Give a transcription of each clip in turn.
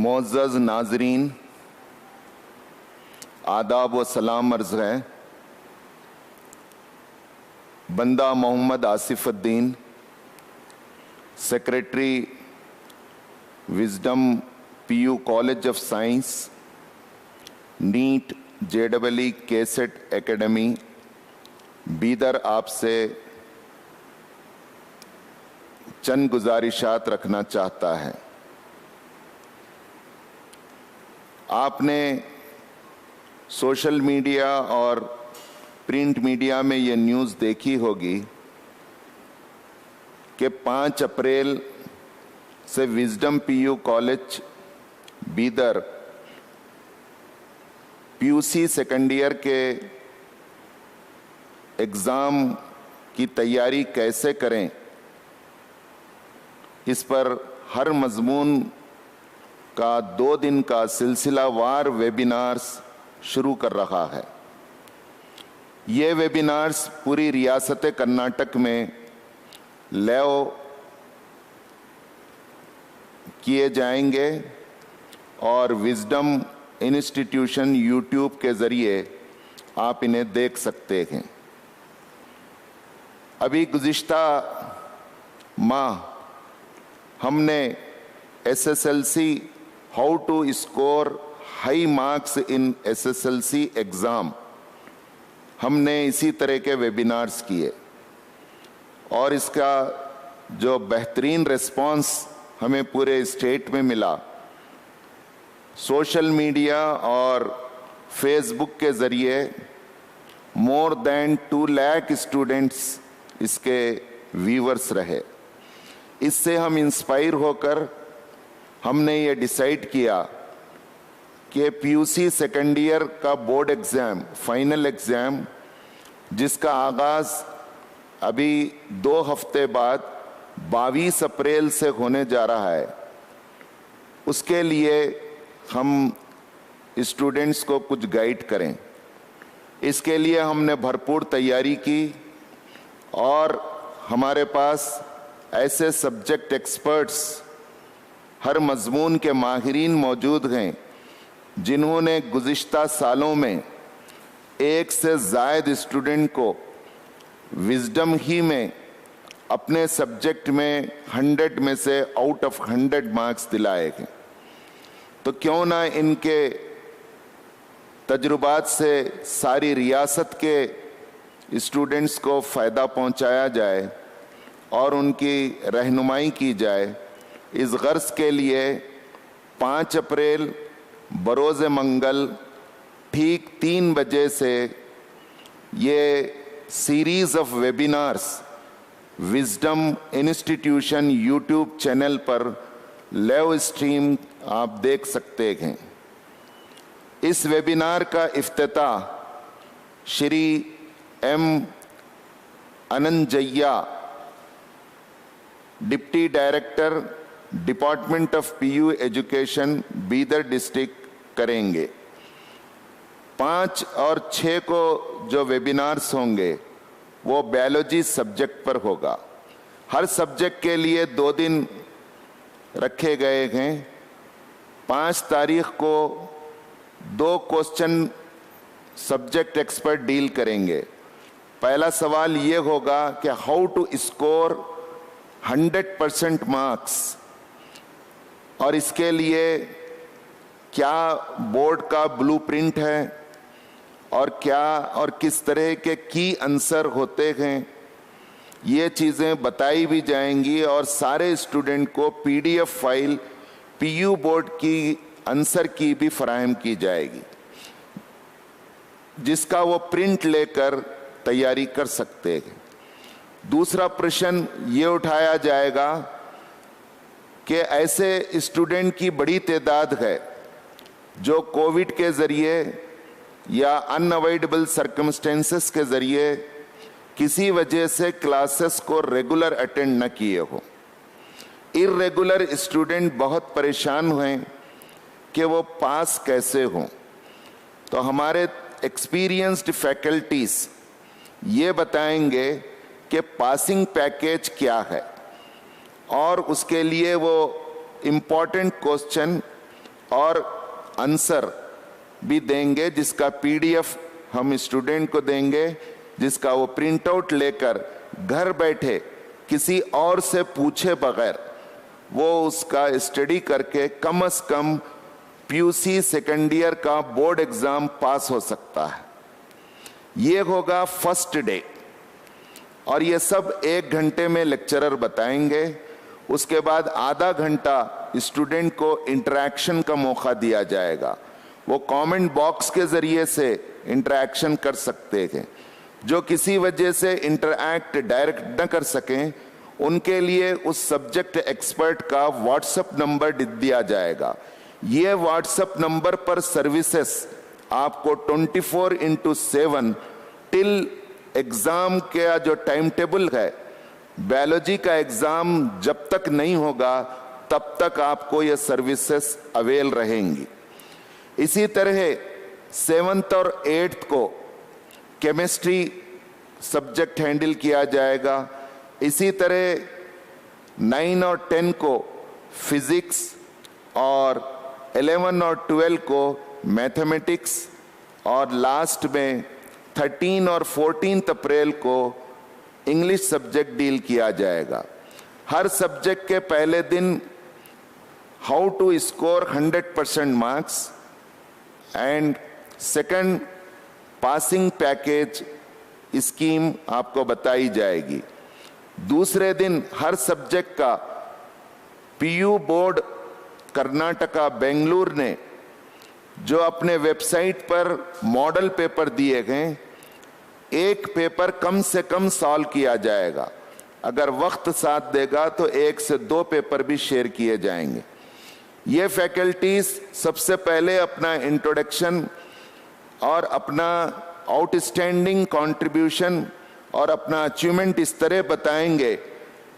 मोअज़्ज़ज़ नाज़रीन, आदाब व सलाम अर्ज़ है। बंदा Mohammad Asifuddin, secretary Wisdom PU college of science, NEET JEE KSET academy, Bidar, आपसे चंद गुजारिशात रखना चाहता है। आपने सोशल मीडिया और प्रिंट मीडिया में ये न्यूज़ देखी होगी कि 5 अप्रैल से Wisdom PU college Bidar PUC second year के एग्ज़ाम की तैयारी कैसे करें, इस पर हर मज़मून का 2 दिन का सिलसिलावार वेबिनार्स शुरू कर रहा है। ये वेबिनार्स पूरी रियासत कर्नाटक में लाइव किए जाएंगे और विज़डम इंस्टीट्यूशन यूट्यूब के ज़रिए आप इन्हें देख सकते हैं। अभी गुज़िश्ता माह हमने SSLC how to score high marks in SSLC exam, हमने इसी तरह के वेबिनार्स किए और इसका जो बेहतरीन रिस्पांस हमें पूरे स्टेट में मिला, सोशल मीडिया और फेसबुक के ज़रिए मोर देन 2 लाख स्टूडेंट्स इसके व्यूअर्स रहे। इससे हम इंस्पायर होकर हमने ये डिसाइड किया कि PUC सेकेंड ईयर का बोर्ड एग्ज़ाम, फाइनल एग्ज़ाम, जिसका आगाज़ अभी 2 हफ्ते बाद 22 अप्रैल से होने जा रहा है, उसके लिए हम स्टूडेंट्स को कुछ गाइड करें। इसके लिए हमने भरपूर तैयारी की और हमारे पास ऐसे सब्जेक्ट एक्सपर्ट्स, हर मज़मून के माहिरीन मौजूद हैं जिन्होंने गुज़िश्ता सालों में 1 से ज़ायद स्टूडेंट को विज़डम ही में अपने सब्जेक्ट में 100 में से आउट ऑफ 100 मार्क्स दिलाए हैं। तो क्यों ना इनके तजुर्बात से सारी रियासत के स्टूडेंट्स को फ़ायदा पहुंचाया जाए और उनकी रहनुमाई की जाए। इस गर्ज़ के लिए 5 अप्रैल बरोज़ मंगल ठीक 3 बजे से ये series of webinars Wisdom institution YouTube channel पर लाइव स्ट्रीम आप देख सकते हैं। इस वेबिनार का इफ्तिताह Shri M Ananjayya, deputy director department of PU education Bidar district करेंगे। 5 और 6 को जो वेबिनार्स होंगे वो बायोलॉजी सब्जेक्ट पर होगा। हर सब्जेक्ट के लिए 2 दिन रखे गए हैं। 5 तारीख को 2 क्वेश्चन सब्जेक्ट एक्सपर्ट डील करेंगे। पहला सवाल ये होगा कि हाउ टू स्कोर 100% मार्क्स, और इसके लिए क्या बोर्ड का ब्लूप्रिंट है और क्या और किस तरह के की आंसर होते हैं, ये चीज़ें बताई भी जाएंगी और सारे स्टूडेंट को PDF फाइल PU बोर्ड की आंसर की भी फराहम की जाएगी, जिसका वो प्रिंट लेकर तैयारी कर सकते हैं। दूसरा प्रश्न ये उठाया जाएगा कि ऐसे स्टूडेंट की बड़ी तादाद है जो कोविड के ज़रिए या अनअवॉइडेबल सर्कमस्टेंसेस के ज़रिए किसी वजह से क्लासेस को रेगुलर अटेंड न किए हो। इर्रेगुलर स्टूडेंट बहुत परेशान हुए कि वो पास कैसे हों। तो हमारे एक्सपीरियंस्ड फैकल्टीज़ ये बताएंगे कि पासिंग पैकेज क्या है और उसके लिए वो इम्पॉर्टेंट क्वेश्चन और आंसर भी देंगे, जिसका पीडीएफ हम स्टूडेंट को देंगे, जिसका वो प्रिंट आउट लेकर घर बैठे किसी और से पूछे बगैर वो उसका स्टडी करके कम से कम पीयूसी सेकेंड ईयर का बोर्ड एग्जाम पास हो सकता है। ये होगा फर्स्ट डे, और ये सब 1 घंटे में लेक्चरर बताएंगे। उसके बाद आधा घंटा स्टूडेंट को इंटरेक्शन का मौका दिया जाएगा। वो कमेंट बॉक्स के जरिए से इंटरेक्शन कर सकते हैं। जो किसी वजह से इंटरैक्ट डायरेक्ट न कर सकें, उनके लिए उस सब्जेक्ट एक्सपर्ट का व्हाट्सएप नंबर दिया जाएगा। ये व्हाट्सएप नंबर पर सर्विसेज आपको 24/7 टिल एग्जाम का जो टाइम टेबल है, बायोलॉजी का एग्जाम जब तक नहीं होगा तब तक आपको ये सर्विसेज अवेल रहेंगी। इसी तरह 7th और 8th को केमिस्ट्री सब्जेक्ट हैंडल किया जाएगा। इसी तरह 9 और 10 को फिजिक्स और 11 और 12 को मैथमेटिक्स, और लास्ट में 13 और 14 अप्रैल को इंग्लिश सब्जेक्ट डील किया जाएगा। हर सब्जेक्ट के पहले दिन how to score 100% marks and second passing package scheme आपको बताई जाएगी। दूसरे दिन हर सब्जेक्ट का पीयू बोर्ड कर्नाटका बेंगलुरु ने जो अपने वेबसाइट पर मॉडल पेपर दिए गए, एक पेपर कम से कम सॉल्व किया जाएगा। अगर वक्त साथ देगा तो 1 से 2 पेपर भी शेयर किए जाएंगे। ये फैकल्टीज सबसे पहले अपना इंट्रोडक्शन और अपना आउटस्टैंडिंग कंट्रीब्यूशन और अपना अचीवमेंट इस तरह बताएंगे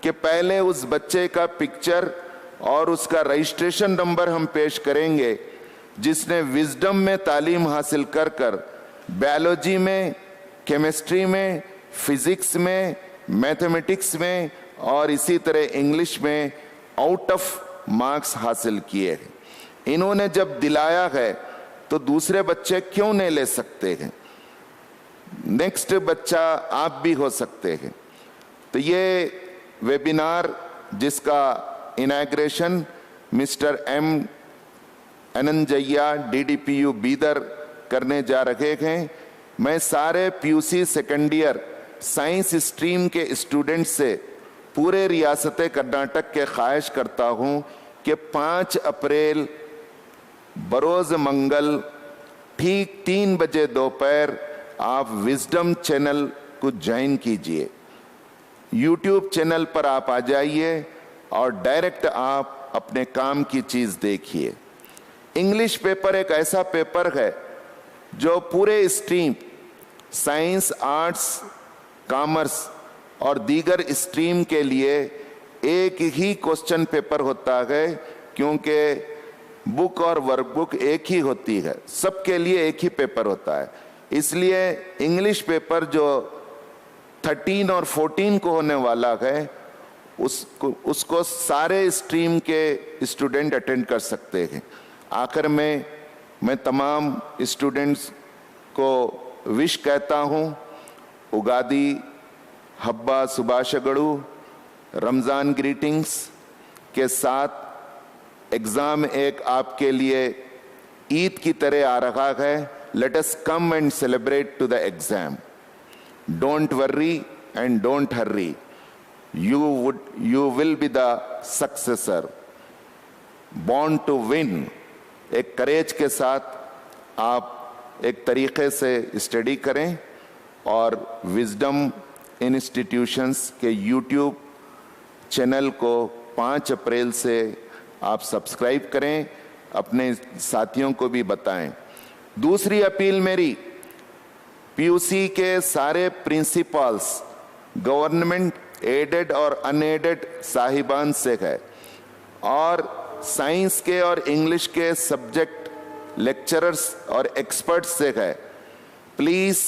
कि पहले उस बच्चे का पिक्चर और उसका रजिस्ट्रेशन नंबर हम पेश करेंगे, जिसने विजडम में तालीम हासिल कर कर बायोलॉजी में, केमिस्ट्री में, फिजिक्स में, मैथमेटिक्स में और इसी तरह इंग्लिश में आउट ऑफ मार्क्स हासिल किए हैं। इन्होंने जब दिलाया है तो दूसरे बच्चे क्यों नहीं ले सकते हैं? नेक्स्ट बच्चा आप भी हो सकते हैं। तो ये वेबिनार जिसका इनॉग्रेशन मिस्टर एम अनंजय्या डीडीपीयू बीदर करने जा रहे हैं, मैं सारे PUC second year science stream के स्टूडेंट से पूरे रियासत कर्नाटक के ख्वाहिश करता हूं कि 5 अप्रैल बरोज मंगल ठीक 3 बजे दोपहर आप विजडम चैनल को ज्वाइन कीजिए। यूट्यूब चैनल पर आप आ जाइए और डायरेक्ट आप अपने काम की चीज देखिए। इंग्लिश पेपर एक ऐसा पेपर है जो पूरे स्ट्रीम साइंस, आर्ट्स, कॉमर्स और दीगर स्ट्रीम के लिए एक ही क्वेश्चन पेपर होता है, क्योंकि बुक और वर्कबुक एक ही होती है, सबके लिए एक ही पेपर होता है। इसलिए इंग्लिश पेपर जो 13 और 14 को होने वाला है उसको सारे स्ट्रीम के स्टूडेंट अटेंड कर सकते हैं। आखिर में मैं तमाम स्टूडेंट्स को विश कहता हूँ। उगादी हब्बा सुभाषगड़ू रमज़ान ग्रीटिंग्स के साथ एग्ज़ाम एक आपके लिए ईद की तरह आ रहा है। Let us come and celebrate to the exam. Don't worry and don't hurry, you will be the successor, born to win। एक करेज के साथ आप एक तरीके से स्टडी करें और विजडम इंस्टीट्यूशंस के यूट्यूब चैनल को 5 अप्रैल से आप सब्सक्राइब करें, अपने साथियों को भी बताएं। दूसरी अपील मेरी पीयूसी के सारे प्रिंसिपल्स, गवर्नमेंट एडेड और अनएडेड साहिबान से है और साइंस के और इंग्लिश के सब्जेक्ट लेक्चरर्स और एक्सपर्ट्स से है। Please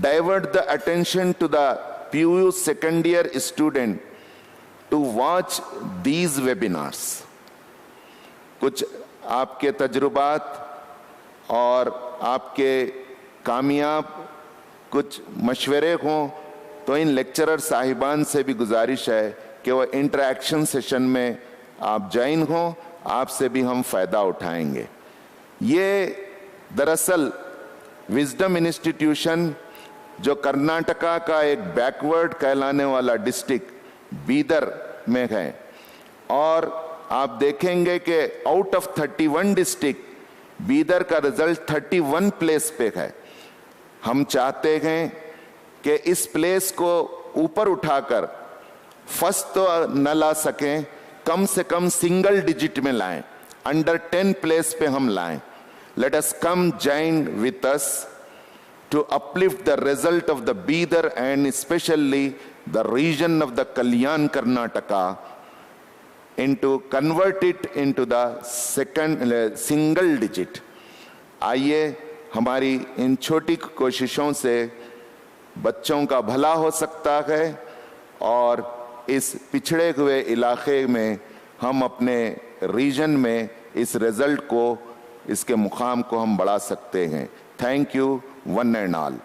divert the attention to the PU second year student to watch these webinars। कुछ आपके तजुर्बात और आपके कामयाब कुछ मशवरे हों तो इन लेक्चरर साहिबान से भी गुजारिश है कि वो इंटरेक्शन सेशन में आप ज्वाइन हों, आपसे भी हम फ़ायदा उठाएंगे। ये दरअसल विजडम इंस्टीट्यूशन जो कर्नाटका का एक बैकवर्ड कहलाने वाला डिस्ट्रिक्ट बीदर में है, और आप देखेंगे कि आउट ऑफ 31 डिस्ट्रिक्ट बीदर का रिजल्ट 31 प्लेस पे है। हम चाहते हैं कि इस प्लेस को ऊपर उठाकर फर्स्ट तो न ला सकें, कम से कम सिंगल डिजिट में लाएं, अंडर 10 प्लेस पे हम लाएं। Late us come join with us to uplift the result of the Bidar and especially the region of the Kalyan Karnataka into convert it into the second single digit। आइए हमारी इन छोटी कोशिशों से बच्चों का भला हो सकता है और इस पिछड़े हुए इलाके में हम अपने रीजन में इस रिजल्ट को, इसके मुकाम को हम बढ़ा सकते हैं। Thank you one and all।